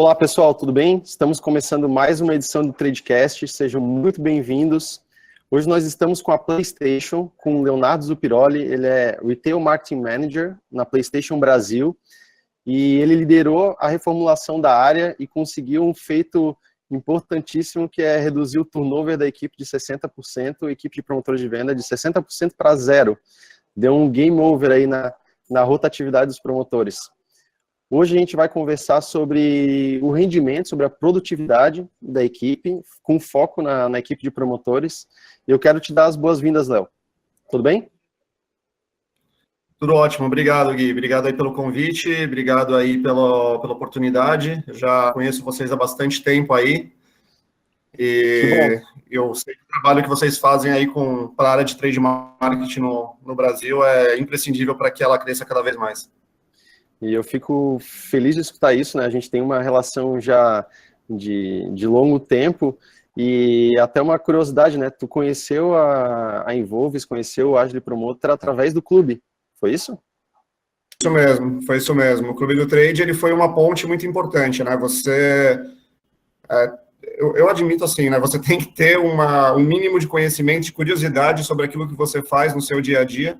Olá pessoal, tudo bem? Estamos começando mais uma edição do Tradecast, sejam muito bem-vindos. Hoje nós estamos com a PlayStation, com o Leonardo Zupiroli, ele é Retail Marketing Manager na PlayStation Brasil e ele liderou a reformulação da área e conseguiu um feito importantíssimo que é reduzir o turnover da equipe de 60%, a equipe de promotores de venda de 60% para zero. Deu um game over aí na rotatividade dos promotores. Hoje a gente vai conversar sobre o rendimento, sobre a produtividade da equipe, com foco na equipe de promotores. Eu quero te dar as boas-vindas, Léo. Tudo bem? Tudo ótimo, obrigado, Gui. Obrigado aí pelo convite, obrigado aí pela oportunidade. Eu já conheço vocês há bastante tempo aí. E eu sei que o trabalho que vocês fazem aí para a área de trade marketing no Brasil é imprescindível para que ela cresça cada vez mais. E eu fico feliz de escutar isso, né? A gente tem uma relação já de longo tempo e até uma curiosidade, né? Tu conheceu a Involves, conheceu o Agile Promoter através do clube, foi isso? Isso mesmo, foi isso mesmo. O Clube do Trade, ele foi uma ponte muito importante, né? Eu admito assim, né? Você tem que ter um mínimo de conhecimento, de curiosidade sobre aquilo que você faz no seu dia a dia.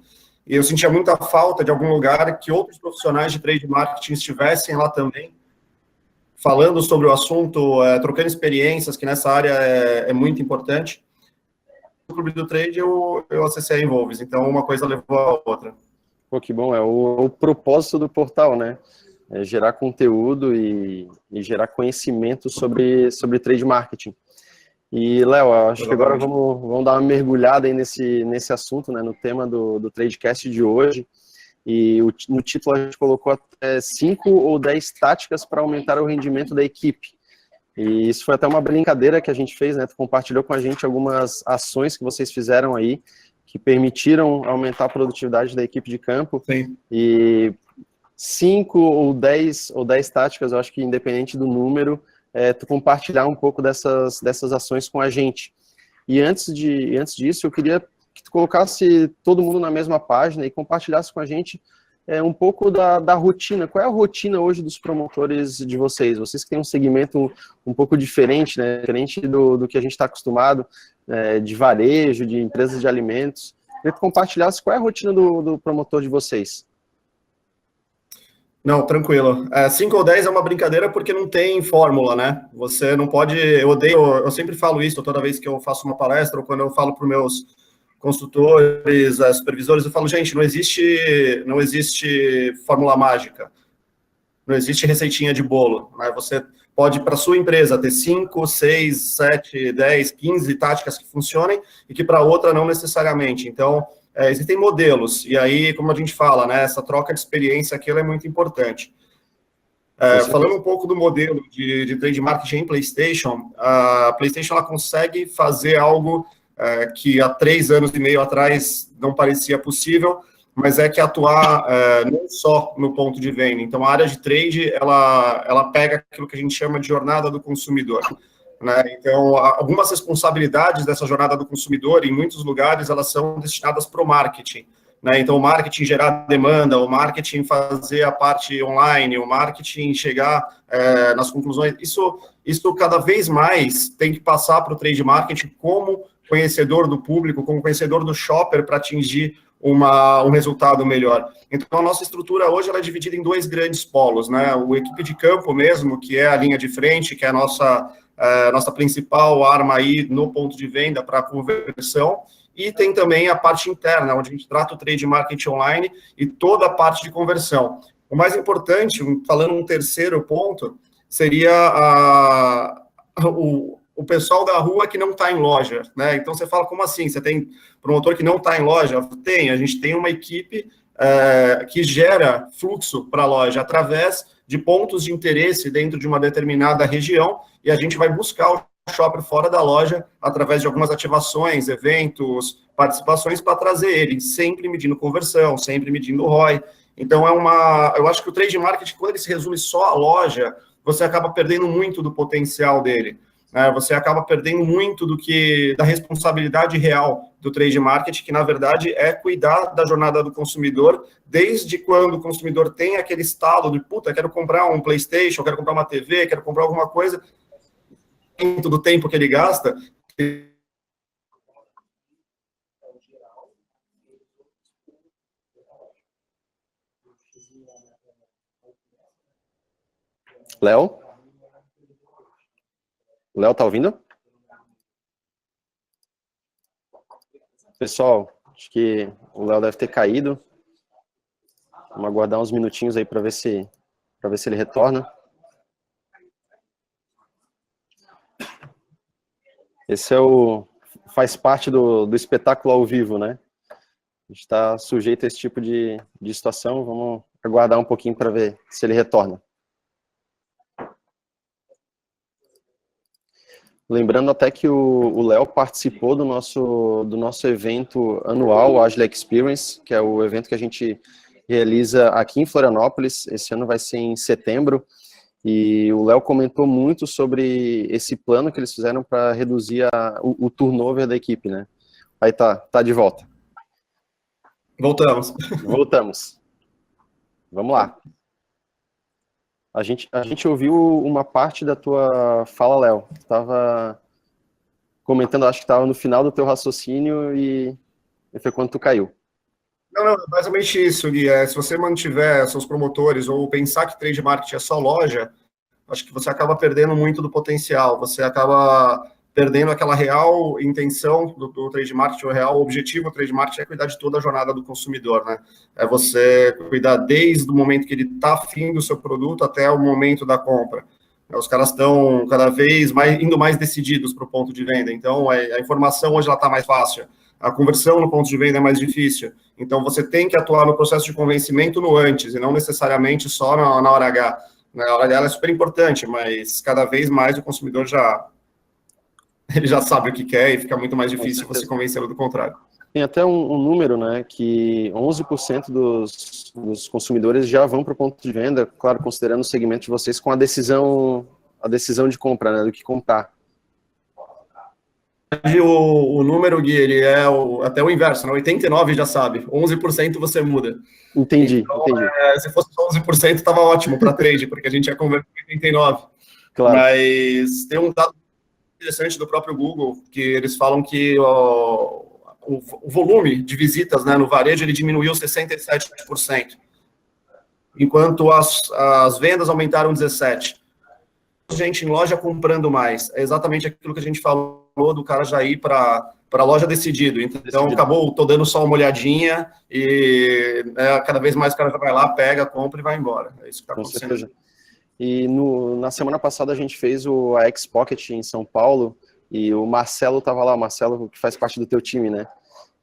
E eu sentia muita falta de algum lugar que outros profissionais de trade marketing estivessem lá também, falando sobre o assunto, trocando experiências, que nessa área é muito importante. No Clube do Trade, eu acessei a Involves, então uma coisa levou a outra. Pô, que bom, é o propósito do portal, né? É gerar conteúdo e gerar conhecimento sobre trade marketing. E, Léo, acho que agora vamos dar uma mergulhada aí nesse assunto, né, no tema do Tradecast de hoje. E no título a gente colocou até 5 ou 10 táticas para aumentar o rendimento da equipe. E isso foi até uma brincadeira que a gente fez, né? Tu compartilhou com a gente algumas ações que vocês fizeram aí, que permitiram aumentar a produtividade da equipe de campo. Sim. E 5 ou 10 táticas, eu acho que independente do número, tu compartilhar um pouco dessas ações com a gente. E antes disso, eu queria que tu colocasse todo mundo na mesma página e compartilhasse com a gente um pouco da rotina. Qual é a rotina hoje dos promotores de vocês? Vocês que têm um segmento um pouco diferente, né? Diferente do que a gente está acostumado, de varejo, de empresas de alimentos. Eu queria que tu compartilhasse qual é a rotina do promotor de vocês. Não, tranquilo. 5 ou 10 é uma brincadeira porque não tem fórmula, né? Você não pode... Eu sempre falo isso toda vez que eu faço uma palestra ou quando eu falo para os meus consultores, supervisores, eu falo, gente, não existe fórmula mágica. Não existe receitinha de bolo, né? Você pode, para a sua empresa, ter 5, 6, 7, 10, 15 táticas que funcionem e que para outra não necessariamente. Então, existem modelos, e aí, como a gente fala, né, essa troca de experiência aqui é muito importante. Falando um pouco do modelo de trade marketing em PlayStation, a PlayStation ela consegue fazer algo que há 3 anos e meio atrás não parecia possível, mas é que atuar não só no ponto de venda. Então, a área de trade, ela pega aquilo que a gente chama de jornada do consumidor. Né? Então, algumas responsabilidades dessa jornada do consumidor, em muitos lugares, elas são destinadas para o marketing. Né? Então, o marketing gerar demanda, o marketing fazer a parte online, o marketing chegar nas conclusões. Isso cada vez mais tem que passar para o trade marketing como conhecedor do público, como conhecedor do shopper para atingir um resultado melhor. Então, a nossa estrutura hoje ela é dividida em 2 grandes polos. Né? O equipe de campo mesmo, que é a linha de frente, que é a nossa principal arma aí no ponto de venda para conversão, e tem também a parte interna, onde a gente trata o trade marketing online e toda a parte de conversão. O mais importante, falando um terceiro ponto, seria o pessoal da rua que não está em loja, né? Então, você fala, como assim? Você tem promotor que não está em loja? Tem, a gente tem uma equipe que gera fluxo para a loja através de pontos de interesse dentro de uma determinada região, e a gente vai buscar o shopper fora da loja através de algumas ativações, eventos, participações para trazer ele, sempre medindo conversão, sempre medindo ROI. Então, eu acho que o trade marketing, quando ele se resume só à loja, você acaba perdendo muito do potencial dele. né? Você acaba perdendo muito da responsabilidade real do trade marketing, que na verdade é cuidar da jornada do consumidor, desde quando o consumidor tem aquele estalo de, puta, quero comprar um PlayStation, quero comprar uma TV, quero comprar alguma coisa, do tempo que ele gasta. Léo? Léo, tá ouvindo? Pessoal, acho que o Léo deve ter caído. Vamos aguardar uns minutinhos aí para ver se ele retorna. Esse faz parte do espetáculo ao vivo, né? A gente está sujeito a esse tipo de situação. Vamos aguardar um pouquinho para ver se ele retorna. Lembrando até que o Léo participou do nosso evento anual, o Agile Experience, que é o evento que a gente realiza aqui em Florianópolis. Esse ano vai ser em setembro. E o Léo comentou muito sobre esse plano que eles fizeram para reduzir o turnover da equipe, né? Aí tá de volta. Voltamos. Vamos lá. A gente ouviu uma parte da tua fala, Léo. Estava comentando, acho que estava no final do teu raciocínio e foi quando tu caiu. Não, basicamente isso, Gui. Se você mantiver seus promotores ou pensar que trade marketing é só loja, acho que você acaba perdendo muito do potencial. Você acaba perdendo aquela real intenção do trade marketing, o real objetivo do trade marketing é cuidar de toda a jornada do consumidor, né? É você cuidar desde o momento que ele está afim do seu produto até o momento da compra. Os caras estão cada vez indo mais decididos para o ponto de venda. Então, a informação hoje está mais fácil. A conversão no ponto de venda é mais difícil. Então, você tem que atuar no processo de convencimento no antes, e não necessariamente só na hora H. Na hora H ela é super importante, mas cada vez mais o consumidor ele já sabe o que quer e fica muito mais difícil você convencê-lo do contrário. Tem até um número, né, que 11% dos consumidores já vão para o ponto de venda, claro, considerando o segmento de vocês, com a decisão de compra, né, do que comprar. O número, Gui, ele é até o inverso, né? 89% já sabe, 11% você muda. Entendi. Se fosse 11%, estava ótimo para trade, porque a gente ia converter em 89%. Claro. Mas tem um dado interessante do próprio Google, que eles falam que o volume de visitas, né, no varejo ele diminuiu 67%, enquanto as vendas aumentaram 17%. Gente em loja comprando mais. É exatamente aquilo que a gente falou do cara já ir para a loja decidido. Então, acabou, tô dando só uma olhadinha e cada vez mais o cara já vai lá, pega, compra e vai embora. É isso que está acontecendo. Com certeza. E na semana passada a gente fez a X-Pocket em São Paulo e o Marcelo estava lá, o Marcelo que faz parte do teu time, né?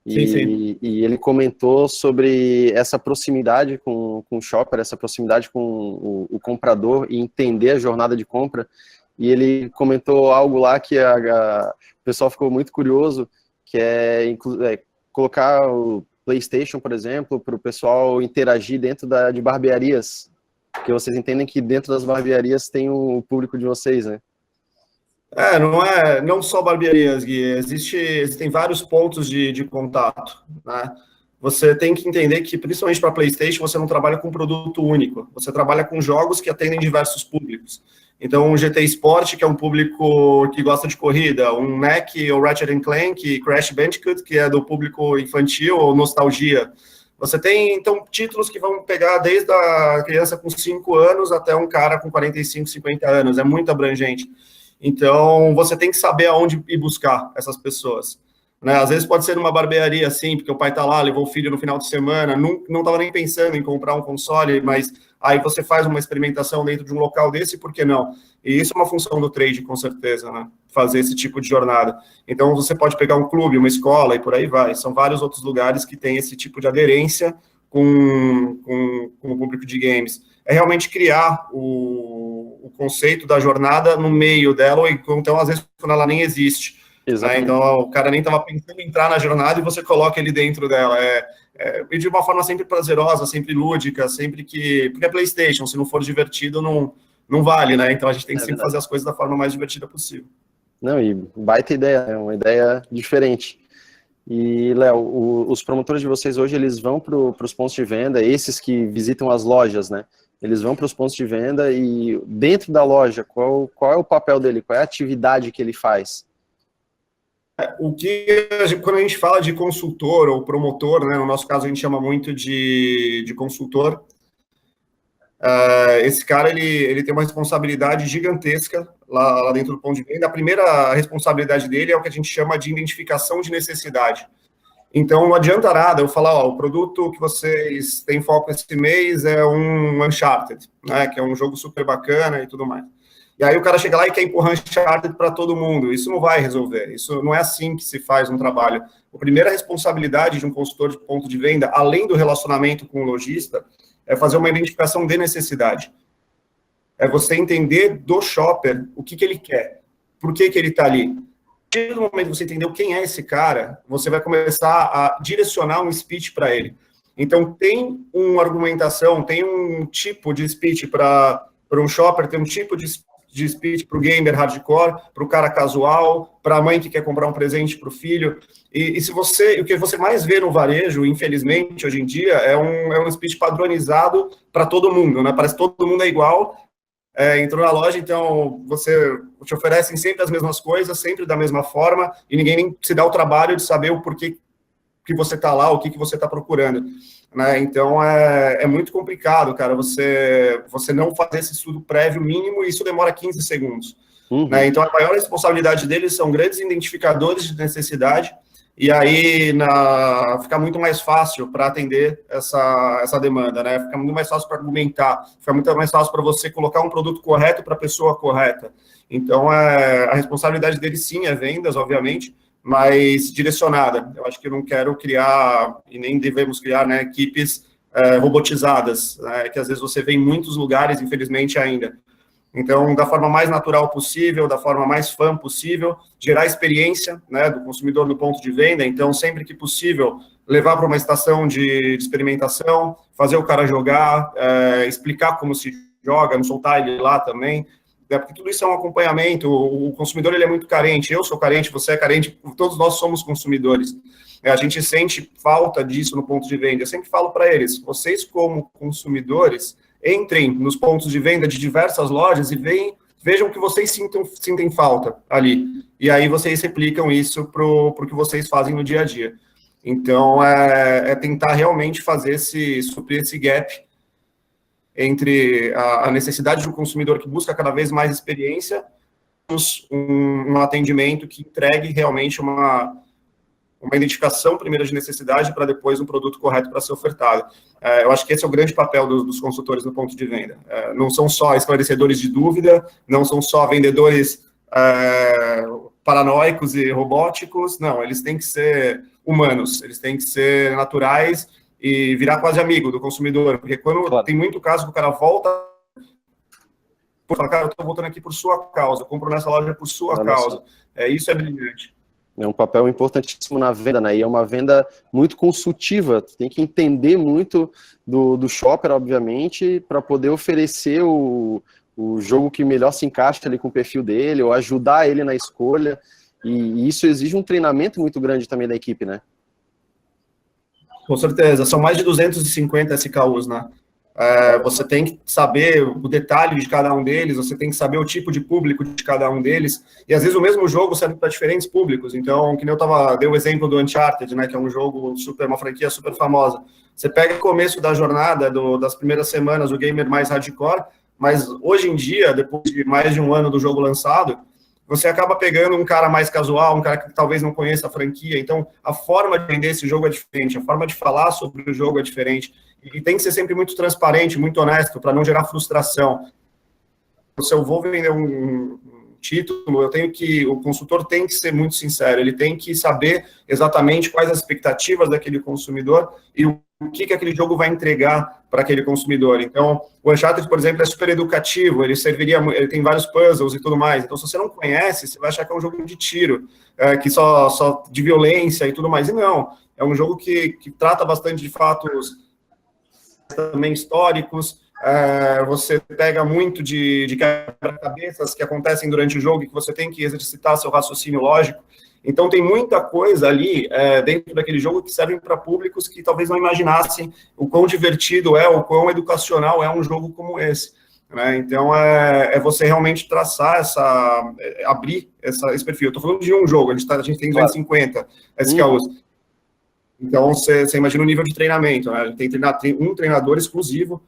Sim. E ele comentou sobre essa proximidade com o shopper, essa proximidade com o comprador e entender a jornada de compra. E ele comentou algo lá que o pessoal ficou muito curioso, que é colocar o PlayStation, por exemplo, para o pessoal interagir dentro de barbearias. Porque vocês entendem que dentro das barbearias tem o público de vocês, né? Não só barbearias, Gui, existem vários pontos de contato, né? Você tem que entender que, principalmente para PlayStation, você não trabalha com produto único, você trabalha com jogos que atendem diversos públicos. Então, um GT Sport, que é um público que gosta de corrida, um NEC ou Ratchet Clank, Crash Bandicoot, que é do público infantil ou nostalgia. Você tem, então, títulos que vão pegar desde a criança com 5 anos até um cara com 45, 50 anos, é muito abrangente. Então, você tem que saber aonde ir buscar essas pessoas. Né? Às vezes pode ser numa barbearia, assim, porque o pai está lá, levou o filho no final de semana, não estava nem pensando em comprar um console, mas aí você faz uma experimentação dentro de um local desse, por que não? E isso é uma função do trade, com certeza, né? Fazer esse tipo de jornada. Então, você pode pegar um clube, uma escola e por aí vai. São vários outros lugares que têm esse tipo de aderência com o público de games. É realmente criar o conceito da jornada no meio dela, ou então, às vezes, quando ela nem existe. Né? Então, o cara nem estava pensando em entrar na jornada e você coloca ele dentro dela. E de uma forma sempre prazerosa, sempre lúdica, sempre que... Porque é PlayStation, se não for divertido, não vale, né? Então, a gente tem que sempre fazer as coisas da forma mais divertida possível. Não, e baita ideia, é uma ideia diferente. E, Léo, os promotores de vocês hoje, eles vão para os pontos de venda, esses que visitam as lojas, né? Eles vão para os pontos de venda e dentro da loja, qual é o papel dele? Qual é a atividade que ele faz? Quando a gente fala de consultor ou promotor, né, no nosso caso a gente chama muito de consultor, esse cara ele tem uma responsabilidade gigantesca lá dentro do ponto de venda. A primeira responsabilidade dele é o que a gente chama de identificação de necessidade. Então, não adianta nada eu falar, o produto que vocês têm foco esse mês é um Uncharted, né, que é um jogo super bacana e tudo mais. E aí o cara chega lá e quer empurrar Uncharted para todo mundo. Isso não vai resolver. Isso não é assim que se faz um trabalho. A primeira responsabilidade de um consultor de ponto de venda, além do relacionamento com o lojista, é fazer uma identificação de necessidade. É você entender do shopper o que ele quer, por que ele está ali. A partir do momento que você entendeu quem é esse cara, você vai começar a direcionar um speech para ele. Então, tem uma argumentação, tem um tipo de speech para um shopper, tem um tipo de speech para o gamer hardcore, para o cara casual, para a mãe que quer comprar um presente para o filho. E se você, o que você mais vê no varejo, infelizmente, hoje em dia, é um speech padronizado para todo mundo, né? Parece que todo mundo é igual. Entrou na loja, então você te oferecem sempre as mesmas coisas, sempre da mesma forma, e ninguém nem se dá o trabalho de saber o porquê que você está lá, o que você está procurando, né? Então, é muito complicado, cara, você não fazer esse estudo prévio mínimo, e isso demora 15 segundos. Uhum. Né? Então, a maior responsabilidade deles são grandes identificadores de necessidade, e aí fica muito mais fácil para atender essa demanda, né? Fica muito mais fácil para argumentar, fica muito mais fácil para você colocar um produto correto para a pessoa correta. Então, a responsabilidade deles, sim, é vendas, obviamente, mas direcionada. Eu acho que eu não quero criar, e nem devemos criar, né, equipes robotizadas, né, que às vezes você vê em muitos lugares, infelizmente, ainda. Então, da forma mais natural possível, da forma mais fã possível, gerar experiência, né, do consumidor no ponto de venda. Então, sempre que possível, levar para uma estação de experimentação, fazer o cara jogar, explicar como se joga, não soltar ele lá também, porque tudo isso é um acompanhamento. O consumidor ele é muito carente, eu sou carente, você é carente, todos nós somos consumidores. A gente sente falta disso no ponto de venda. Eu sempre falo para eles, vocês como consumidores, entrem nos pontos de venda de diversas lojas e vejam que vocês sentem falta ali. E aí vocês replicam isso pro que vocês fazem no dia a dia. Então, é tentar realmente suprir esse gap entre a necessidade do consumidor que busca cada vez mais experiência, um atendimento que entregue realmente uma identificação primeiro de necessidade para depois um produto correto para ser ofertado. Eu acho que esse é o grande papel dos consultores no ponto de venda. Não são só esclarecedores de dúvida, não são só vendedores paranoicos e robóticos, não, eles têm que ser humanos, eles têm que ser naturais e virar quase amigo do consumidor, porque quando tem muito caso que o cara volta, fala, cara, eu estou voltando aqui por sua causa, eu compro nessa loja por sua causa. Isso é brilhante. É um papel importantíssimo na venda, né? E é uma venda muito consultiva. Tu tem que entender muito do shopper, obviamente, para poder oferecer o jogo que melhor se encaixa ali com o perfil dele, ou ajudar ele na escolha. E isso exige um treinamento muito grande também da equipe, né? Com certeza. São mais de 250 SKUs, né? Você tem que saber o detalhe de cada um deles, você tem que saber o tipo de público de cada um deles, e às vezes o mesmo jogo serve para diferentes públicos. Então, que nem eu dei o exemplo do Uncharted, né, que é um jogo uma franquia super famosa. Você pega o começo da jornada, das primeiras semanas, o gamer mais hardcore, mas hoje em dia, depois de mais de um ano do jogo lançado, você acaba pegando um cara mais casual, um cara que talvez não conheça a franquia. Então, a forma de vender esse jogo é diferente, a forma de falar sobre o jogo é diferente. E tem que ser sempre muito transparente, muito honesto, para não gerar frustração. Se eu vou vender um título, o consultor tem que ser muito sincero, ele tem que saber exatamente quais as expectativas daquele consumidor e o que aquele jogo vai entregar para aquele consumidor. Então, o Uncharted, por exemplo, é super educativo, ele tem vários puzzles e tudo mais. Então, se você não conhece, você vai achar que é um jogo de tiro, que só de violência e tudo mais. E não, é um jogo que trata bastante de fatos também históricos, você pega muito de quebra-cabeças que acontecem durante o jogo e que você tem que exercitar seu raciocínio lógico. Então, tem muita coisa ali dentro daquele jogo que servem para públicos que talvez não imaginassem o quão divertido o quão educacional é um jogo como esse. Né? Então, você realmente traçar abrir esse perfil. Eu estou falando de um jogo, a gente tem 250 SKUs. Então, você imagina o nível de treinamento. Né? A gente tem um treinador exclusivo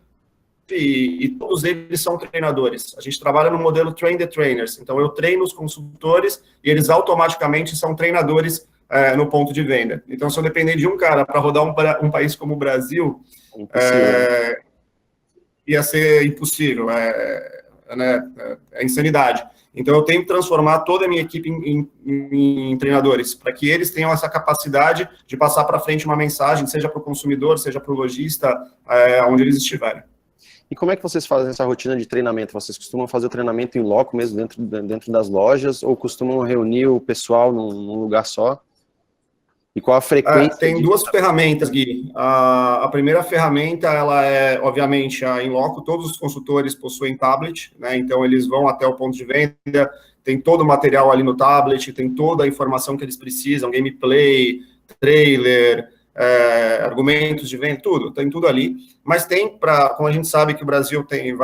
e todos eles são treinadores. A gente trabalha no modelo Train the Trainers. Então, eu treino os consultores e eles automaticamente são treinadores no ponto de venda. Então, se eu depender de um cara para rodar um país como o Brasil, ia ser impossível. É insanidade. Então, eu tenho que transformar toda a minha equipe em treinadores, para que eles tenham essa capacidade de passar para frente uma mensagem, seja para o consumidor, seja para o lojista, onde eles estiverem. E como é que vocês fazem essa rotina de treinamento? Vocês costumam fazer o treinamento em loco mesmo, dentro das lojas, ou costumam reunir o pessoal num lugar só? E qual a frequência? Tem duas ferramentas, Gui. A primeira ferramenta, ela é, obviamente, em loco. Todos os consultores possuem tablet, né? Então, eles vão até o ponto de venda, tem todo o material ali no tablet, tem toda a informação que eles precisam, gameplay, trailer, argumentos de venda, tem tudo ali. Mas tem, como a gente sabe que o Brasil tem,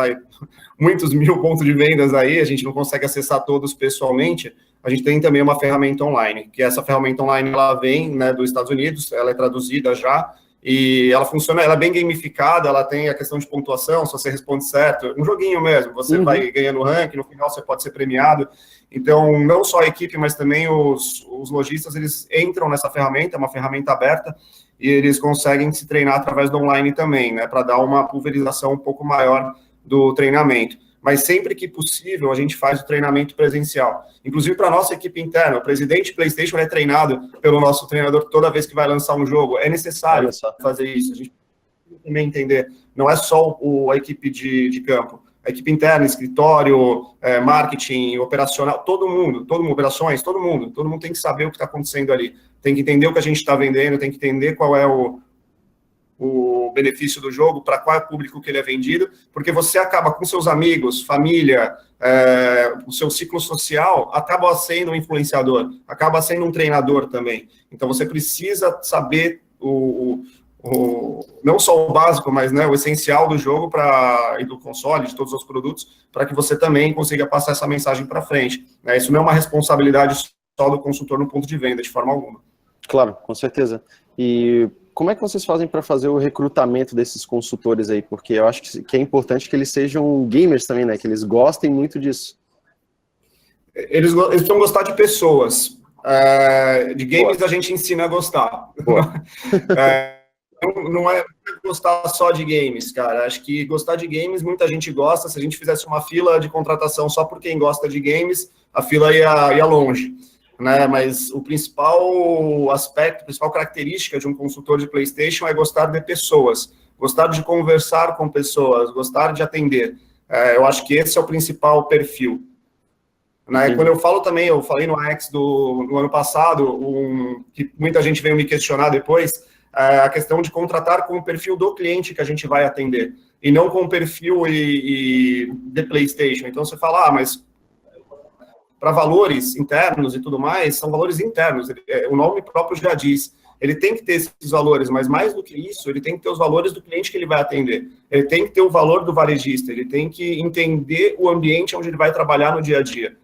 muitos mil pontos de vendas aí, a gente não consegue acessar todos pessoalmente, a gente tem também uma ferramenta online, que essa ferramenta online, ela vem, né, dos Estados Unidos, ela é traduzida já, e ela funciona, ela é bem gamificada, ela tem a questão de pontuação, se você responde certo, um joguinho mesmo, você vai ganhando ranking, no final você pode ser premiado. Então, não só a equipe, mas também os lojistas, eles entram nessa ferramenta, é uma ferramenta aberta, e eles conseguem se treinar através do online também, né, para dar uma pulverização um pouco maior do treinamento. Mas sempre que possível, a gente faz o treinamento presencial. Inclusive, para a nossa equipe interna, o presidente PlayStation é treinado pelo nosso treinador toda vez que vai lançar um jogo. É necessário fazer isso. A gente tem que também entender, não é só a equipe de campo. A equipe interna, escritório, marketing, operacional, todo mundo, operações, todo mundo tem que saber o que está acontecendo ali. Tem que entender o que a gente está vendendo, tem que entender qual é o benefício do jogo, para qual é o público que ele é vendido, porque você acaba com seus amigos, família, o seu ciclo social, acaba sendo um influenciador, acaba sendo um treinador também. Então, você precisa saber não só o básico, mas, né, o essencial do jogo e do console, de todos os produtos, para que você também consiga passar essa mensagem para frente. Isso não é uma responsabilidade só do consultor no ponto de venda, de forma alguma. Claro, com certeza. E como é que vocês fazem para fazer o recrutamento desses consultores aí? Porque eu acho que é importante que eles sejam gamers também, né? Que eles gostem muito disso. Eles precisam gostar de pessoas. De games a gente ensina a gostar. Não é gostar só de games, cara. Acho que gostar de games, muita gente gosta. Se a gente fizesse uma fila de contratação só por quem gosta de games, a fila ia longe. Né, mas o principal aspecto, a principal característica de um consultor de PlayStation é gostar de pessoas, gostar de conversar com pessoas, gostar de atender. Eu acho que esse é o principal perfil. Né? Quando eu falo também, eu falei no AX do ano passado, que muita gente veio me questionar depois, a questão de contratar com o perfil do cliente que a gente vai atender, e não com o perfil de PlayStation. Então você fala, mas para valores internos e tudo mais, são valores internos, o nome próprio já diz. Ele tem que ter esses valores, mas mais do que isso, ele tem que ter os valores do cliente que ele vai atender. Ele tem que ter o valor do varejista, ele tem que entender o ambiente onde ele vai trabalhar no dia a dia.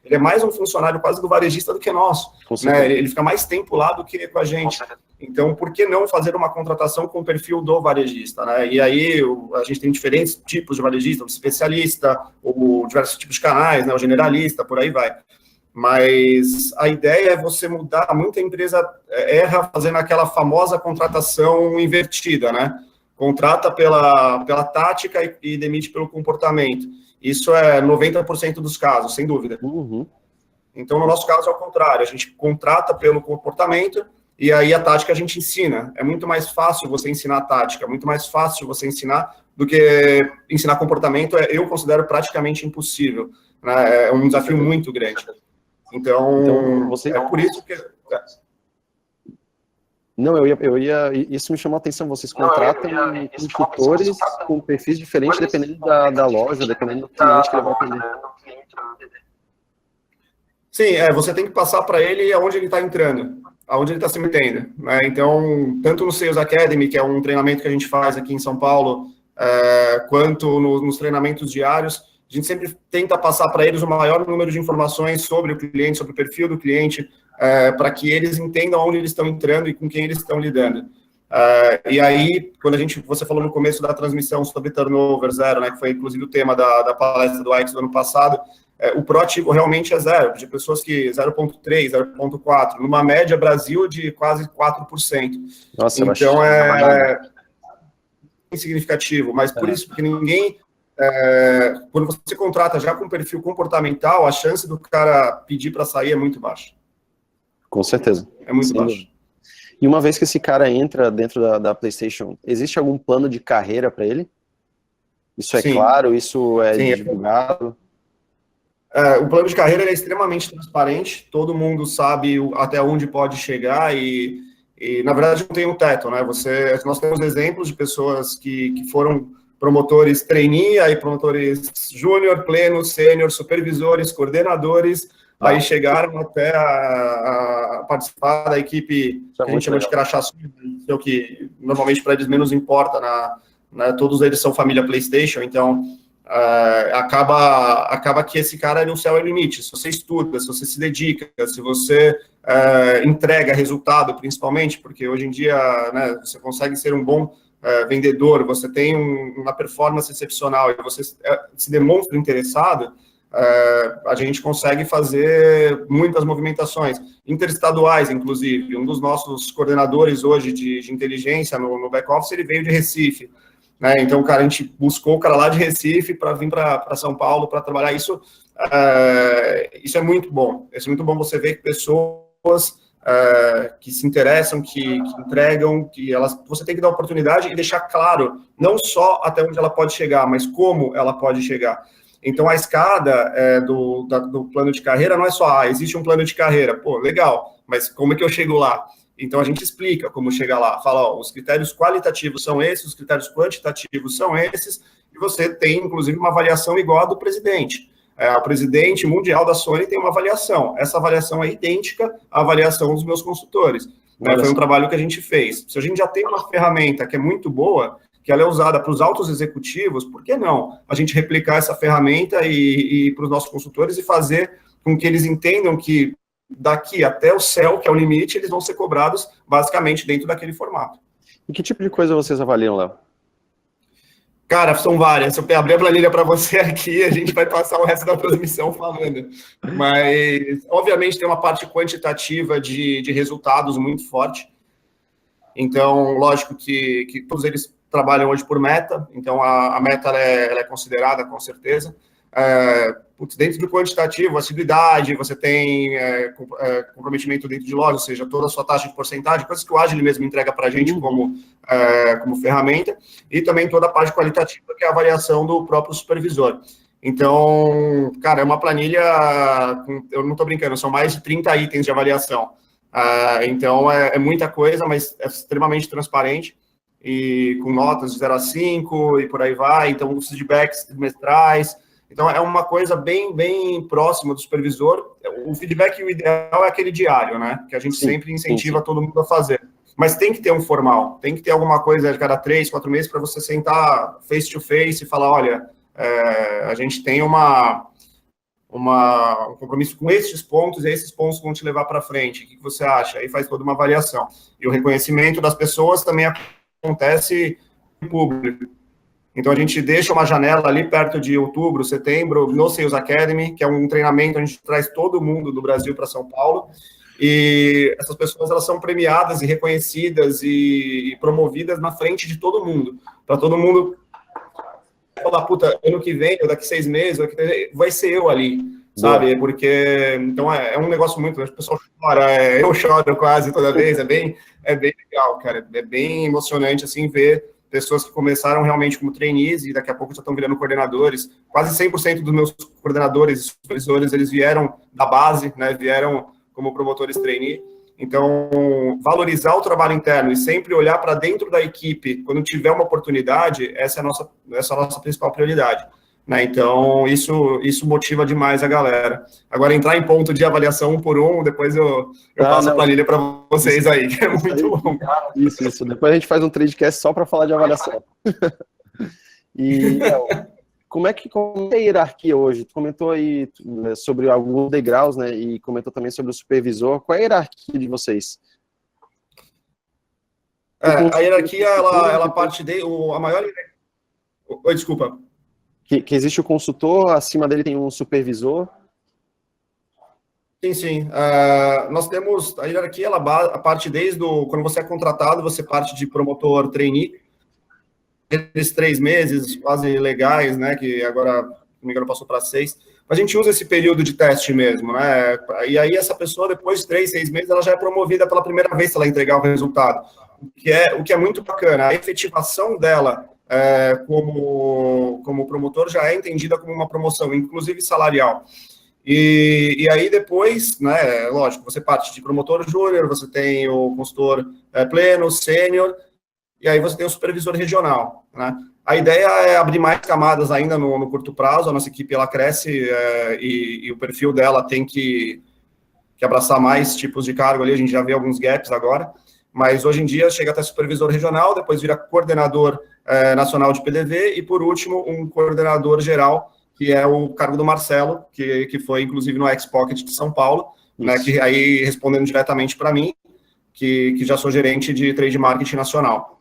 Ele é mais um funcionário quase do varejista do que nosso. Né? Ele fica mais tempo lá do que com a gente. Então, por que não fazer uma contratação com o perfil do varejista? Né? E aí, a gente tem diferentes tipos de varejista, o especialista, ou diversos tipos de canais, né? O generalista, por aí vai. Mas a ideia é você mudar. Muita empresa erra fazendo aquela famosa contratação invertida, né? Contrata pela tática e demite pelo comportamento. Isso é 90% dos casos, sem dúvida. Então, no nosso caso, é o contrário. A gente contrata pelo comportamento e aí a tática a gente ensina. É muito mais fácil você ensinar a tática, muito mais fácil você ensinar do que ensinar comportamento. Eu considero praticamente impossível. Né? É um desafio muito grande. Então, é por isso que... Não, isso me chamou a atenção, vocês contratam consultores com perfis diferentes dependendo da loja, dependendo do cliente que ele vai atender. Sim, você tem que passar para ele aonde ele está entrando, aonde ele está se metendo, né? Então, tanto no Sales Academy, que é um treinamento que a gente faz aqui em São Paulo, quanto nos treinamentos diários, a gente sempre tenta passar para eles o maior número de informações sobre o cliente, sobre o perfil do cliente, para que eles entendam onde eles estão entrando e com quem eles estão lidando. E aí, quando você falou no começo da transmissão sobre turnover zero, né, que foi inclusive o tema da palestra do Alex do ano passado, o proativo realmente é zero, de pessoas que 0,3, 0,4, numa média Brasil de quase 4%. Nossa, então é significativo, mas por isso, porque ninguém... quando você contrata já com perfil comportamental, a chance do cara pedir para sair é muito baixa. Com certeza. É muito baixa. E uma vez que esse cara entra dentro da PlayStation, existe algum plano de carreira para ele? Isso é claro? Isso é divulgado? O plano de carreira é extremamente transparente, todo mundo sabe até onde pode chegar e na verdade não tem um teto, né? Nós temos exemplos de pessoas que foram promotores trainee, aí promotores júnior, pleno, sênior, supervisores, coordenadores, aí chegaram até a participar da equipe que a gente chama de crachá, que é o que normalmente para eles menos importa, todos eles são família PlayStation, então acaba que esse cara no céu é o limite. Se você estuda, se você se dedica, se você entrega resultado, principalmente, porque hoje em dia, né, você consegue ser um bom vendedor, você tem uma performance excepcional e você se demonstra interessado, a gente consegue fazer muitas movimentações interestaduais, inclusive. Um dos nossos coordenadores hoje de inteligência no back-office, ele veio de Recife, né? Então, cara, a gente buscou o cara lá de Recife para vir para São Paulo para trabalhar. Isso é muito bom. É muito bom você ver que pessoas que se interessam, que entregam, você tem que dar oportunidade e deixar claro, não só até onde ela pode chegar, mas como ela pode chegar. Então, a escada do plano de carreira não é só, existe um plano de carreira, pô, legal, mas como é que eu chego lá? Então, a gente explica como chegar lá, fala, os critérios qualitativos são esses, os critérios quantitativos são esses, e você tem, inclusive, uma avaliação igual a do presidente. O presidente mundial da Sony tem uma avaliação, essa avaliação é idêntica à avaliação dos meus consultores. Foi um trabalho que a gente fez. Se a gente já tem uma ferramenta que é muito boa, que ela é usada para os altos executivos, por que não a gente replicar essa ferramenta e para os nossos consultores e fazer com que eles entendam que daqui até o céu, que é o limite, eles vão ser cobrados basicamente dentro daquele formato. E que tipo de coisa vocês avaliam, Léo? Cara, são várias. Se eu abrir a planilha para você aqui, a gente vai passar o resto da transmissão falando. Mas, obviamente, tem uma parte quantitativa de resultados muito forte. Então, lógico que todos eles trabalham hoje por meta. Então, a meta ela é considerada, com certeza. Dentro do quantitativo, assiduidade, você tem comprometimento dentro de loja, ou seja, toda a sua taxa de porcentagem, coisas que o Agile mesmo entrega para a gente como ferramenta, e também toda a parte qualitativa, que é a avaliação do próprio supervisor. Então, cara, é uma planilha, eu não estou brincando, são mais de 30 itens de avaliação. Então, é muita coisa, mas é extremamente transparente, e com notas de 0 a 5, e por aí vai. Então, os feedbacks trimestrais. Então, é uma coisa bem, bem próxima do supervisor. O feedback, o ideal é aquele diário, né? Que a gente sempre incentiva todo mundo a fazer. Mas tem que ter um formal, tem que ter alguma coisa de cada 3, 4 meses para você sentar face to face e falar, olha, a gente tem um compromisso com esses pontos, e esses pontos vão te levar para frente. O que você acha? Aí faz toda uma avaliação. E o reconhecimento das pessoas também acontece em público. Então, a gente deixa uma janela ali perto de outubro, setembro, no Sales Academy, que é um treinamento, a gente traz todo mundo do Brasil para São Paulo, e essas pessoas, elas são premiadas e reconhecidas e promovidas na frente de todo mundo, para todo mundo falar, puta, ano que vem, ou daqui 6 meses, vai ser eu ali, sabe? Porque, então, é um negócio muito, o pessoal chora, eu choro quase toda vez, é bem legal, cara, é bem emocionante, assim, ver pessoas que começaram realmente como trainees e daqui a pouco já estão virando coordenadores. Quase 100% dos meus coordenadores e supervisores, eles vieram da base, né, vieram como promotores trainee. Então, valorizar o trabalho interno e sempre olhar para dentro da equipe quando tiver uma oportunidade, essa é a nossa principal prioridade. Né? Então, isso motiva demais a galera. Agora, entrar em ponto de avaliação um por um, depois eu passo a planilha para vocês aí, que é muito bom. Isso. Depois a gente faz um tradecast só para falar de avaliação. E, como é a hierarquia hoje? Tu comentou aí sobre alguns degraus, né? E comentou também sobre o supervisor. Qual é a hierarquia de vocês? A hierarquia, ela parte de... a maior... Oi, desculpa. Que existe o consultor, acima dele tem um supervisor? Sim. Nós temos... A hierarquia, ela parte desde quando você é contratado, você parte de promotor trainee, aqueles 3 meses quase legais, né, que agora, se não me engano, passou para 6, mas a gente usa esse período de teste mesmo, né, e aí essa pessoa, depois de 3, 6 meses, ela já é promovida pela primeira vez se ela entregar o resultado, o que é muito bacana. A efetivação dela como promotor já é entendida como uma promoção, inclusive salarial. E aí depois, né, lógico, você parte de promotor júnior, você tem o consultor pleno, sênior, e aí você tem o supervisor regional, né? A ideia é abrir mais camadas ainda no curto prazo, a nossa equipe ela cresce e o perfil dela tem que abraçar mais tipos de cargo ali, a gente já vê alguns gaps agora, mas hoje em dia chega até supervisor regional, depois vira coordenador nacional de PDV e, por último, um coordenador geral, que é o cargo do Marcelo, que foi, inclusive, no X-Pocket de São Paulo, né, que aí, respondendo diretamente para mim, que já sou gerente de trade marketing nacional.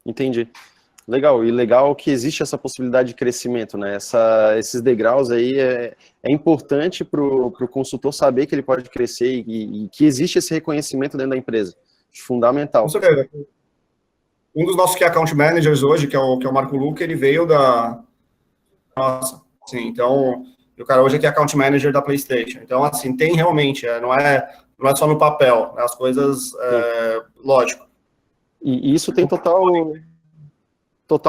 Entendi. Legal, e legal que existe essa possibilidade de crescimento, né? Esses degraus aí é importante para o consultor saber que ele pode crescer e que existe esse reconhecimento dentro da empresa. Fundamental. Com certeza. Um dos nossos key account managers hoje, que é o Marco Luca, ele veio da... Nossa, sim, então, o cara hoje é key account manager da PlayStation. Então, assim, tem realmente, não é só no papel, as coisas, lógico. E isso tem total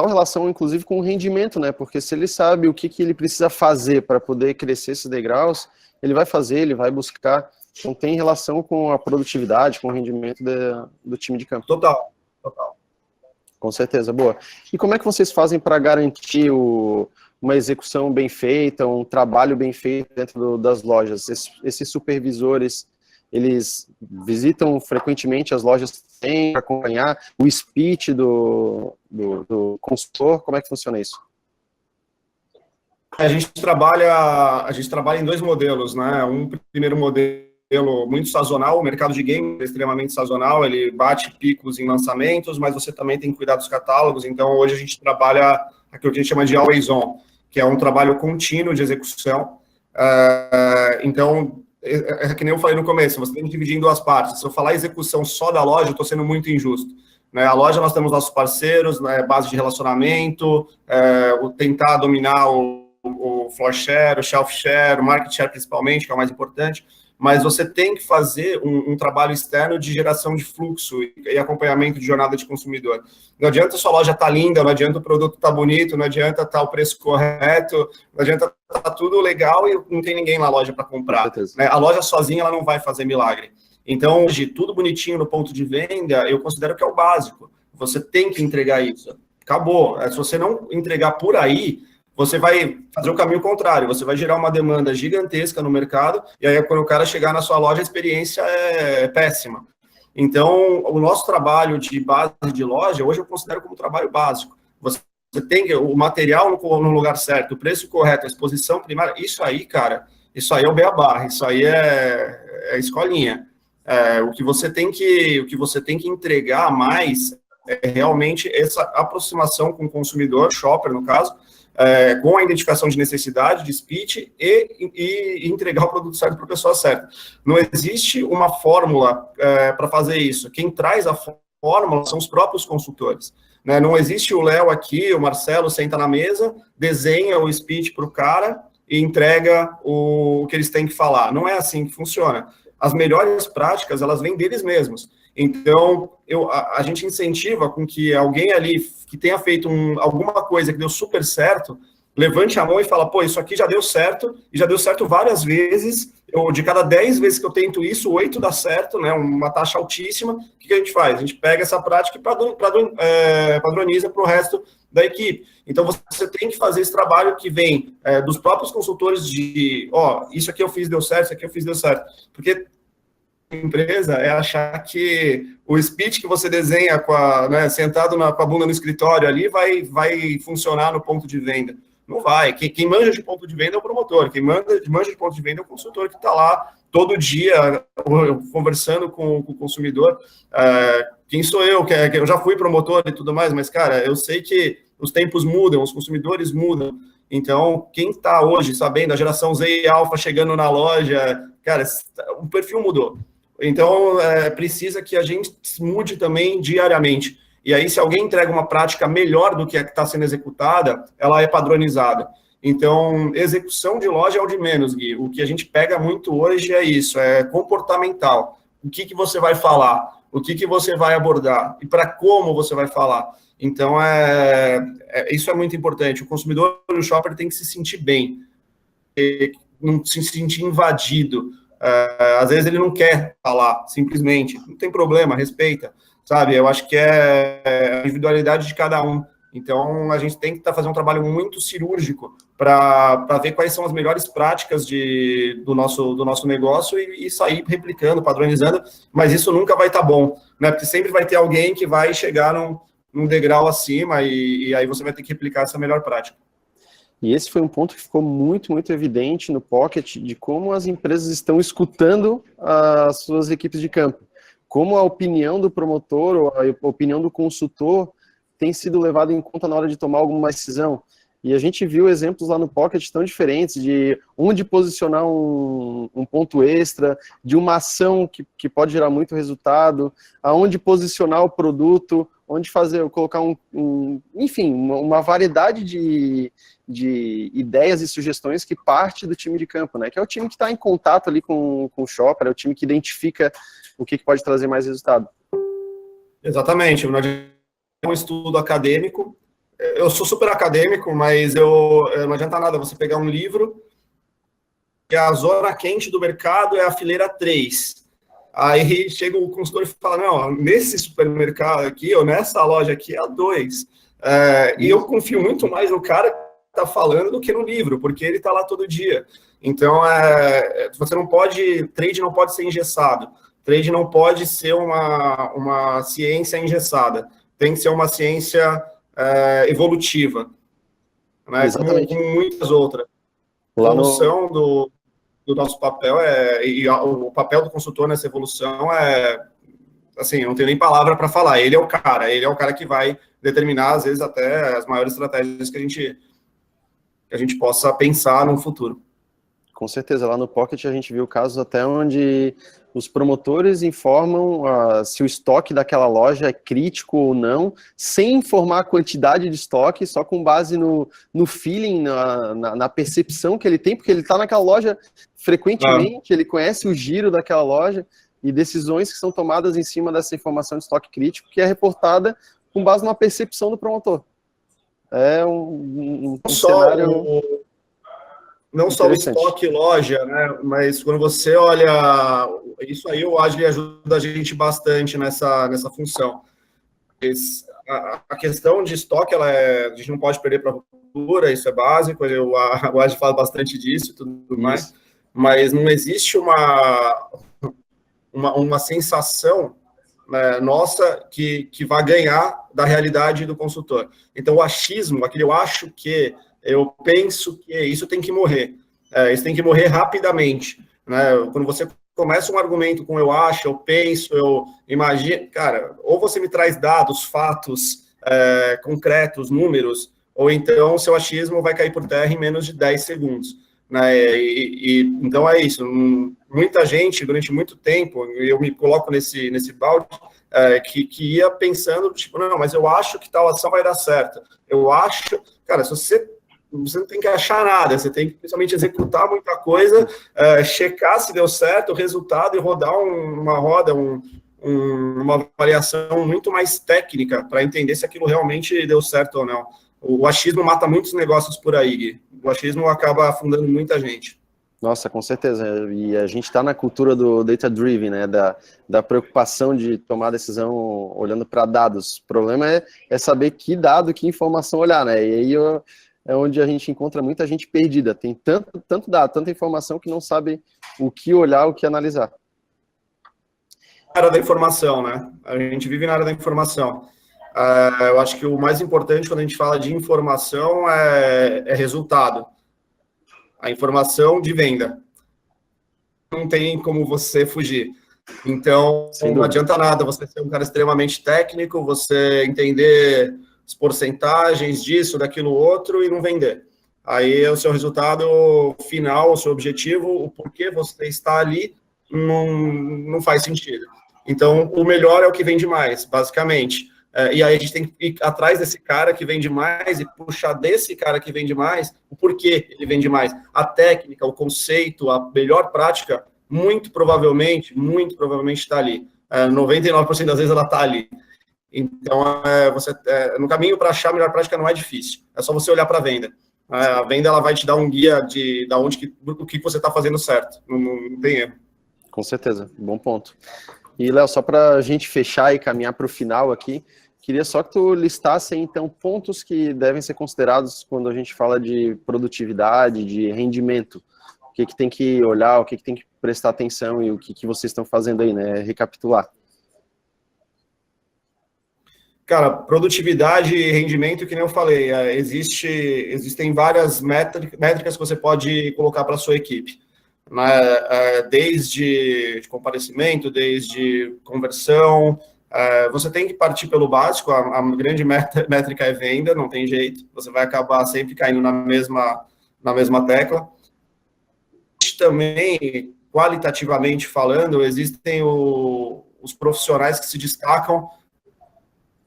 relação, inclusive, com o rendimento, né? Porque se ele sabe o que ele precisa fazer para poder crescer esses degraus, ele vai fazer, ele vai buscar. Então tem relação com a produtividade, com o rendimento do time de campo. Total. Com certeza, boa. E como é que vocês fazem para garantir uma execução bem feita, um trabalho bem feito dentro das lojas? Esses supervisores, eles visitam frequentemente as lojas para acompanhar o speech do consultor? Como é que funciona isso? A gente trabalha em 2 modelos, né? Um primeiro modelo muito sazonal, o mercado de games é extremamente sazonal, ele bate picos em lançamentos, mas você também tem que cuidar dos catálogos, então hoje a gente trabalha aquilo que a gente chama de always on, que é um trabalho contínuo de execução. Então, é que nem eu falei no começo, você tem que dividir em 2 partes. Se eu falar execução só da loja, eu estou sendo muito injusto. Né? A loja, nós temos nossos parceiros, né, base de relacionamento, tentar dominar o floor share, o shelf share, o market share principalmente, que é o mais importante, mas você tem que fazer um trabalho externo de geração de fluxo e acompanhamento de jornada de consumidor. Não adianta a sua loja estar linda, não adianta o produto estar bonito, não adianta estar o preço correto, não adianta estar tudo legal e não tem ninguém na loja para comprar. Né? A loja sozinha ela não vai fazer milagre. Então, hoje, tudo bonitinho no ponto de venda, eu considero que é o básico. Você tem que entregar isso. Acabou. Se você não entregar por aí, você vai fazer o caminho contrário, você vai gerar uma demanda gigantesca no mercado, e aí quando o cara chegar na sua loja, a experiência é péssima. Então, o nosso trabalho de base de loja, hoje eu considero como trabalho básico. Você tem o material no lugar certo, o preço correto, a exposição primária, isso aí, cara, isso aí é o beabá, isso aí é escolinha. O que você tem que entregar mais é realmente essa aproximação com o consumidor, shopper no caso, com a identificação de necessidade, de speech e entregar o produto certo para a pessoa certa. Não existe uma fórmula para fazer isso. Quem traz a fórmula são os próprios consultores. Né? Não existe o Léo aqui, o Marcelo senta na mesa, desenha o speech para o cara e entrega o que eles têm que falar. Não é assim que funciona. As melhores práticas, elas vêm deles mesmos. Então, a gente incentiva com que alguém ali que tenha feito alguma coisa que deu super certo, levante a mão e fala, pô, isso aqui já deu certo, e já deu certo várias vezes. De cada 10 vezes que eu tento isso, 8 dá certo, né? Uma taxa altíssima. O que a gente faz? A gente pega essa prática e padroniza para o resto da equipe. Então, você tem que fazer esse trabalho que vem dos próprios consultores de, isso aqui eu fiz, deu certo, isso aqui eu fiz, deu certo. Porque a empresa é achar que o speech que você desenha sentado com a bunda no escritório ali vai funcionar no ponto de venda. Não vai. Quem manja de ponto de venda é o promotor. Quem manja de ponto de venda é o consultor que está lá todo dia conversando com o consumidor. Quem sou eu? Que eu já fui promotor e tudo mais, mas, cara, eu sei que os tempos mudam, os consumidores mudam. Então, quem está hoje sabendo, a geração Z e Alpha chegando na loja, cara, o perfil mudou. Então, precisa que a gente mude também diariamente. E aí, se alguém entrega uma prática melhor do que a que está sendo executada, ela é padronizada. Então, execução de loja é o de menos, Gui. O que a gente pega muito hoje é isso, é comportamental. O que você vai falar? O que você vai abordar? E para como você vai falar? Então, isso é muito importante. O consumidor no shopper tem que se sentir bem, não se sentir invadido. Às vezes ele não quer falar, simplesmente. Não tem problema, respeita. Sabe, eu acho que é a individualidade de cada um. Então, a gente tem que fazer um trabalho muito cirúrgico para ver quais são as melhores práticas do nosso negócio e sair replicando, padronizando, mas isso nunca vai estar bom, né? Porque sempre vai ter alguém que vai chegar num degrau acima e aí você vai ter que replicar essa melhor prática. E esse foi um ponto que ficou muito, muito evidente no Pocket, de como as empresas estão escutando as suas equipes de campo. Como a opinião do promotor ou a opinião do consultor tem sido levada em conta na hora de tomar alguma decisão. E a gente viu exemplos lá no Pocket tão diferentes, de onde posicionar um ponto extra, de uma ação que pode gerar muito resultado, aonde posicionar o produto, onde colocar enfim, uma variedade de ideias e sugestões que parte do time de campo, né? Que é o time que está em contato ali com o shopper, é o time que identifica o que pode trazer mais resultado. Exatamente. Não adianta um estudo acadêmico. Eu sou super acadêmico, mas não adianta nada você pegar um livro e a zona quente do mercado é a fileira 3. Aí chega o consultor e fala, não, nesse supermercado aqui, ou nessa loja aqui, é a 2. E eu confio muito mais no cara que está falando do que no livro, porque ele está lá todo dia. Então, você não pode, trade não pode ser engessado. Trade não pode ser uma ciência engessada. Tem que ser uma ciência evolutiva, né? Como muitas outras. A evolução do nosso papel e o papel do consultor nessa evolução assim, eu não tenho nem palavra para falar. Ele é o cara que vai determinar, às vezes, até as maiores estratégias que a gente possa pensar no futuro. Com certeza, lá no Pocket a gente viu casos até onde os promotores informam se o estoque daquela loja é crítico ou não, sem informar a quantidade de estoque, só com base no feeling, na percepção que ele tem, porque ele está naquela loja frequentemente, ele conhece o giro daquela loja e decisões que são tomadas em cima dessa informação de estoque crítico, que é reportada com base numa percepção do promotor. É um cenário... Não só o estoque loja, né? Mas quando você olha, isso aí eu acho que ajuda a gente bastante nessa função. A questão de estoque, a gente não pode perder para a ruptura, isso é básico, eu acho que falo bastante disso e tudo mais, mas não existe uma sensação, né, nossa que vai ganhar da realidade do consultor. Então, o achismo, aquele eu acho que, eu penso que isso tem que morrer. Isso tem que morrer rapidamente. Né? Quando você começa um argumento com eu acho, eu penso, eu imagino, cara, ou você me traz dados, fatos concretos, números, ou então seu achismo vai cair por terra em menos de 10 segundos. Né? Então é isso. Muita gente, durante muito tempo, eu me coloco nesse balde, que ia pensando, tipo, não, mas eu acho que tal ação vai dar certo. Eu acho... Cara, se você não tem que achar nada, você tem que principalmente executar muita coisa, checar se deu certo o resultado e rodar uma roda, uma variação muito mais técnica para entender se aquilo realmente deu certo ou não. O achismo mata muitos negócios por aí, Gui. O achismo acaba afundando muita gente. Nossa, com certeza. E a gente está na cultura do data-driven, né? Da preocupação de tomar decisão olhando para dados. O problema é saber que dado, que informação olhar, né? E aí é onde a gente encontra muita gente perdida. Tem tanto dado, tanta informação que não sabe o que olhar, o que analisar. Área da informação, né? A gente vive na área da informação. Eu acho que o mais importante quando a gente fala de informação é resultado. A informação de venda. Não tem como você fugir. Então, não adianta nada você ser um cara extremamente técnico, você entender as porcentagens disso, daquilo outro e não vender. Aí o seu resultado final, o seu objetivo, o porquê você está ali, não faz sentido. Então, o melhor é o que vende mais, basicamente. E aí a gente tem que ir atrás desse cara que vende mais e puxar desse cara que vende mais o porquê ele vende mais. A técnica, o conceito, a melhor prática, muito provavelmente está ali. 99% das vezes ela está ali. Então, no caminho para achar a melhor prática não é difícil. É só você olhar para a venda. A venda ela vai te dar um guia do que você está fazendo certo. Não tem erro. Com certeza, bom ponto. E, Léo, só para a gente fechar e caminhar para o final aqui, queria só que tu listasse, então, pontos que devem ser considerados quando a gente fala de produtividade, de rendimento. O que tem que olhar, o que tem que prestar atenção e o que vocês estão fazendo aí, né? Recapitular. Cara, produtividade e rendimento, que nem eu falei, existem várias métricas que você pode colocar para a sua equipe. Desde comparecimento, desde conversão, você tem que partir pelo básico, a grande métrica é venda, não tem jeito, você vai acabar sempre caindo na mesma tecla. Também, qualitativamente falando, existem os profissionais que se destacam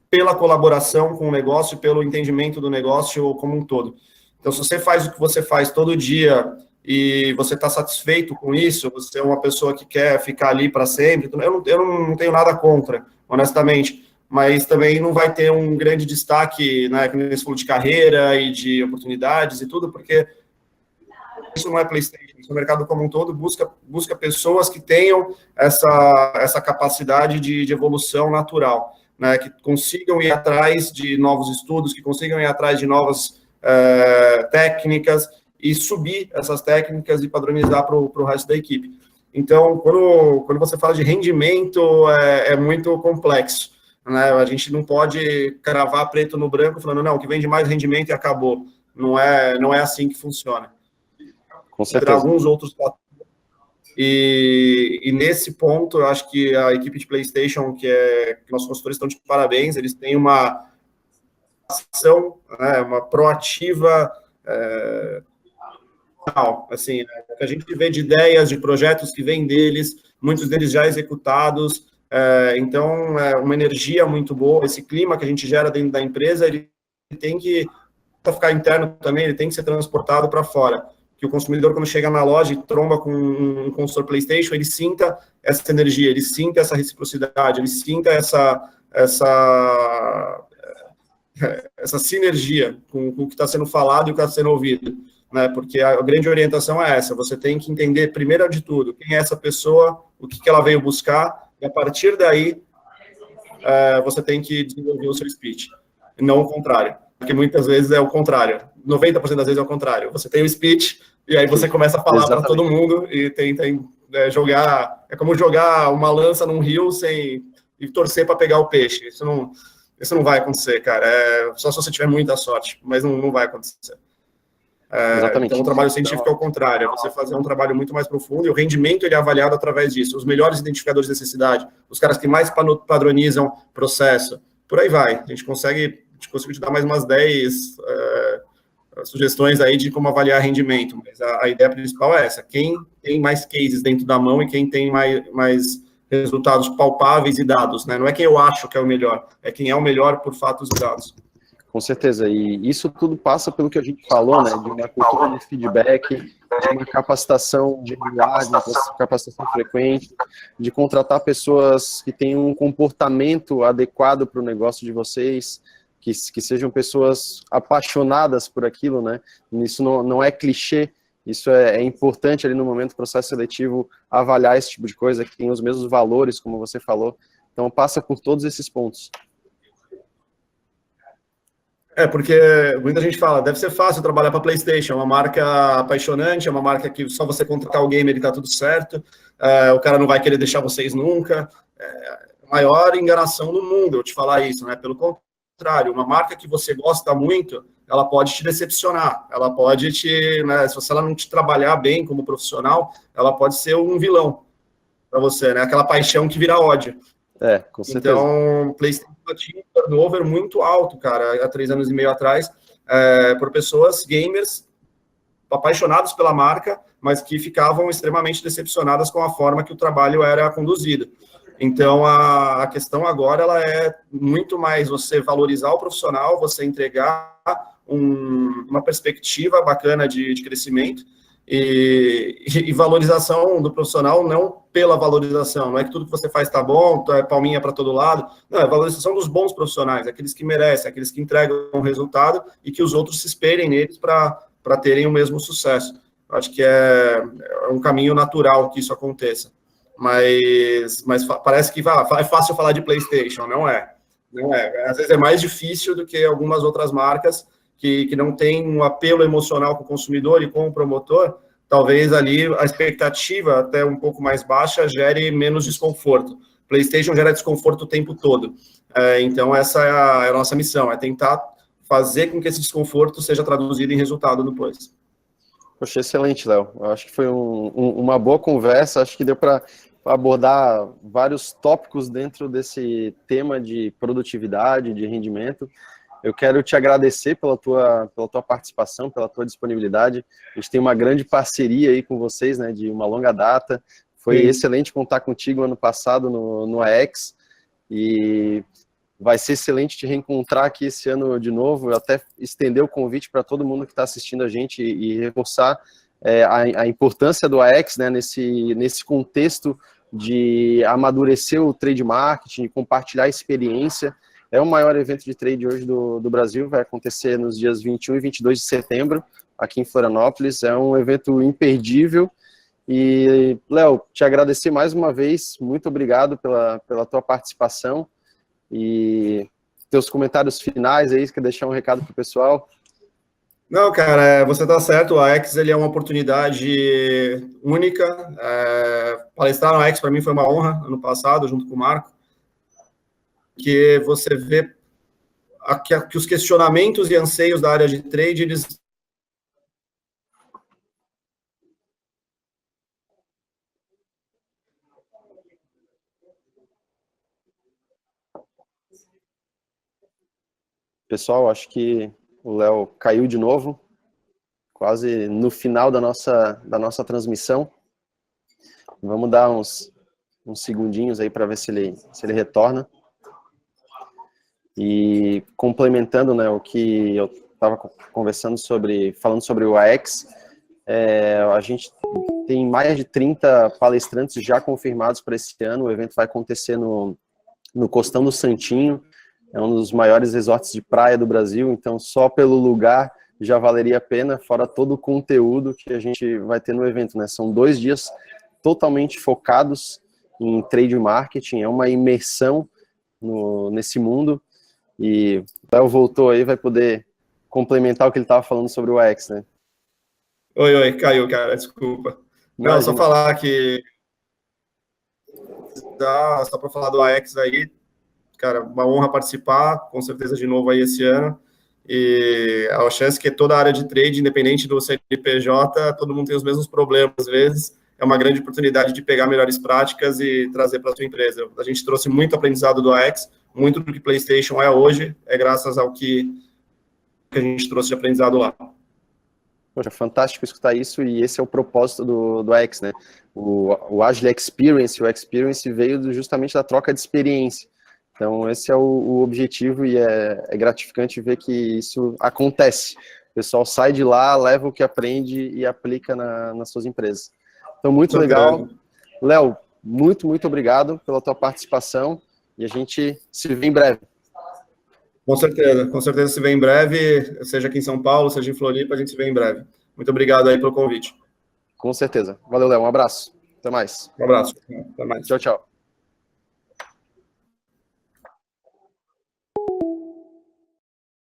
pela colaboração com o negócio, pelo entendimento do negócio como um todo. Então, se você faz o que você faz todo dia e você está satisfeito com isso, você é uma pessoa que quer ficar ali para sempre, eu não tenho nada contra, honestamente, mas também não vai ter um grande destaque, né, como você falou, de carreira e de oportunidades e tudo, porque isso não é PlayStation, o mercado como um todo busca pessoas que tenham essa capacidade de evolução natural, né, que consigam ir atrás de novos estudos, que consigam ir atrás de novas técnicas, e subir essas técnicas e padronizar para o resto da equipe. Então, quando você fala de rendimento, é muito complexo, né? A gente não pode cravar preto no branco falando, não, o que vende mais rendimento e acabou. Não é assim que funciona. Com certeza. Alguns outros fatores. E nesse ponto, eu acho que a equipe de PlayStation, que nossos consultores estão de parabéns, eles têm uma ação, né, uma proativa, assim, a gente vê de ideias, de projetos que vêm deles, muitos deles já executados, então é uma energia muito boa, esse clima que a gente gera dentro da empresa, ele tem que ficar interno também, ele tem que ser transportado para fora, que o consumidor, quando chega na loja e tromba com um consultor PlayStation, ele sinta essa energia, ele sinta essa reciprocidade, ele sinta essa sinergia com o que está sendo falado e o que está sendo ouvido, né? Porque a grande orientação é essa, você tem que entender, primeiro de tudo, quem é essa pessoa, o que ela veio buscar, e a partir daí, você tem que desenvolver o seu speech, e não o contrário, porque muitas vezes é o contrário, 90% das vezes é o contrário, você tem o speech, e aí você começa a falar para todo mundo, e tenta jogar, é como jogar uma lança num rio e torcer para pegar o peixe, isso não vai acontecer, cara, só se você tiver muita sorte, mas não vai acontecer. Exatamente. Então, o trabalho científico é o contrário, é você fazer um trabalho muito mais profundo, e o rendimento ele é avaliado através disso, os melhores identificadores de necessidade, os caras que mais padronizam processo, por aí vai, a gente consegue te dar mais umas 10 sugestões aí de como avaliar rendimento, mas a ideia principal é essa, quem tem mais cases dentro da mão e quem tem mais resultados palpáveis e dados, né? Não é quem eu acho que é o melhor, é quem é o melhor por fatos e dados. Com certeza, e isso tudo passa pelo que a gente falou, né, de uma cultura de feedback, de uma capacitação regular, de uma capacitação frequente, de contratar pessoas que tenham um comportamento adequado para o negócio de vocês, que sejam pessoas apaixonadas por aquilo, né? Isso não é clichê, isso é importante ali no momento do processo seletivo avaliar esse tipo de coisa, que tem os mesmos valores, como você falou. Então, passa por todos esses pontos. Porque muita gente fala, deve ser fácil trabalhar para a PlayStation, é uma marca apaixonante, é uma marca que só você contratar o gamer e tá tudo certo, o cara não vai querer deixar vocês nunca. A maior enganação do mundo eu te falar isso, né? Pelo contrário, uma marca que você gosta muito, ela pode te decepcionar, ela pode te, né, se ela não te trabalhar bem como profissional, ela pode ser um vilão para você, né? Aquela paixão que vira ódio. Com certeza. Então, PlayStation tinha um turnover muito alto, cara, há 3 anos e meio atrás, por pessoas gamers apaixonados pela marca, mas que ficavam extremamente decepcionadas com a forma que o trabalho era conduzido. Então, a questão agora ela é muito mais você valorizar o profissional, você entregar uma perspectiva bacana de crescimento e valorização do profissional, não pela valorização, não é que tudo que você faz está bom, é palminha para todo lado, não, é valorização dos bons profissionais, aqueles que merecem, aqueles que entregam um resultado e que os outros se espelhem neles para terem o mesmo sucesso. Acho que é um caminho natural que isso aconteça. Mas parece que é fácil falar de PlayStation, não é. Não é. Às vezes é mais difícil do que algumas outras marcas que não tem um apelo emocional com o consumidor e com o promotor. Talvez ali a expectativa, até um pouco mais baixa, gere menos desconforto. PlayStation gera desconforto o tempo todo. Então, essa é a nossa missão, é tentar fazer com que esse desconforto seja traduzido em resultado depois. Poxa, excelente, Léo. Eu acho que foi uma boa conversa, acho que deu para abordar vários tópicos dentro desse tema de produtividade, de rendimento. Eu quero te agradecer pela tua participação, pela tua disponibilidade. A gente tem uma grande parceria aí com vocês, né, de uma longa data. Foi excelente contar contigo ano passado no AX, e vai ser excelente te reencontrar aqui esse ano de novo. Eu até estender o convite para todo mundo que está assistindo a gente e reforçar a importância do AX, né, nesse contexto de amadurecer o trade marketing, compartilhar experiência. É o maior evento de trade hoje do Brasil, vai acontecer nos dias 21 e 22 de setembro, aqui em Florianópolis. É um evento imperdível. E, Léo, te agradecer mais uma vez, muito obrigado pela tua participação. E teus comentários finais aí, quer deixar um recado para o pessoal? Não, cara, você está certo, o AX ele é uma oportunidade única. Palestrar no AX para mim foi uma honra, ano passado, junto com o Marco, que você vê que os questionamentos e anseios da área de trade, eles Pessoal, acho que o Léo caiu de novo, quase no final da nossa transmissão. Vamos dar uns segundinhos aí para ver se ele retorna. E complementando, né, o que eu estava falando sobre o AX, a gente tem mais de 30 palestrantes já confirmados para esse ano. O evento vai acontecer no Costão do Santinho, é um dos maiores resorts de praia do Brasil, então só pelo lugar já valeria a pena, fora todo o conteúdo que a gente vai ter no evento, né? São 2 dias totalmente focados em trade marketing, é uma imersão nesse mundo, e o Léo voltou aí, vai poder complementar o que ele estava falando sobre o AX, né? Oi, caiu, cara, desculpa. Não, só falar que só para falar do AX aí, cara, uma honra participar, com certeza de novo aí esse ano, e a chance que toda a área de trade, independente do CNPJ, todo mundo tem os mesmos problemas às vezes, é uma grande oportunidade de pegar melhores práticas e trazer para a sua empresa. A gente trouxe muito aprendizado do AX, muito do que PlayStation é hoje, é graças ao que a gente trouxe de aprendizado lá. Poxa, fantástico escutar isso, e esse é o propósito do AX, né? O Agile Experience, o Experience veio justamente da troca de experiência. Então, esse é o objetivo, e é gratificante ver que isso acontece. O pessoal sai de lá, leva o que aprende e aplica nas suas empresas. Então, muito legal. Léo, muito obrigado pela tua participação, e a gente se vê em breve. Com certeza se vê em breve, seja aqui em São Paulo, seja em Floripa, a gente se vê em breve. Muito obrigado aí pelo convite. Com certeza. Valeu, Léo. Um abraço. Até mais. Um abraço. Até mais. Tchau, tchau.